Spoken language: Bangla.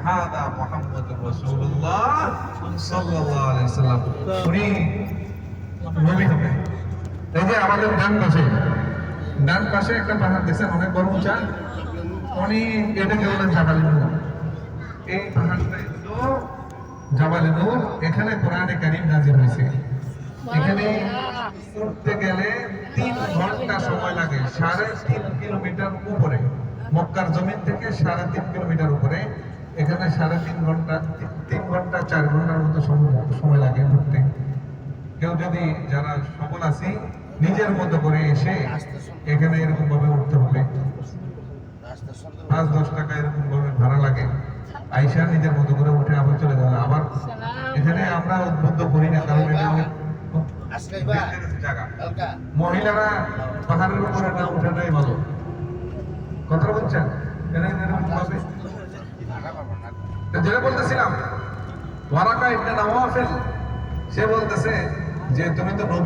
হাদা মুহাম্মাদুর রাসূলুল্লাহ সাল্লাল্লাহু আলাইহি ওয়াসাল্লাম। উনি নবী হবে। এই যে আমাদের ডান পাশে একটা পাহাড় দেখছেন অনেক বড় উঁচা, উনি এটাকে বলেন জাবাল নূর। এই পাহাড়টা হলো জাবাল নূর। এখানে কোরআনে কারীম নাযিল হয়েছে। এখানে উঠতে গেলে 3 ঘন্টা সময় লাগে, 3.5 কিলোমিটার উপরে, মক্কার জমিন থেকে 3.5 কিলোমিটার উপরে। এখানে 3.5 ঘন্টা, 3 ঘন্টা 4 ঘন্টার মতো সময় লাগে উঠতে। কেউ যদি যারা সফল আছে নিজের মতো করে এসে এখানে এরকম ভাবে উঠতে হবে, 5-10 টাকা এরকম ভাবে ভাড়া লাগে। আইসা নিজের মতো করে উঠে আবার চলে যাবে। আবার এখানে আমরা উদ্বুদ্ধ করি না, কারণ এটা অনেক জায়গা। মহিলারা পাহাড়ের উপরে না উঠাটাই ভালো। কথা বলছেন? যেটা বলতেছিলাম, ওয়ারাকা ইবনে নওফল সে বলতেছে যে তুমি তো নবী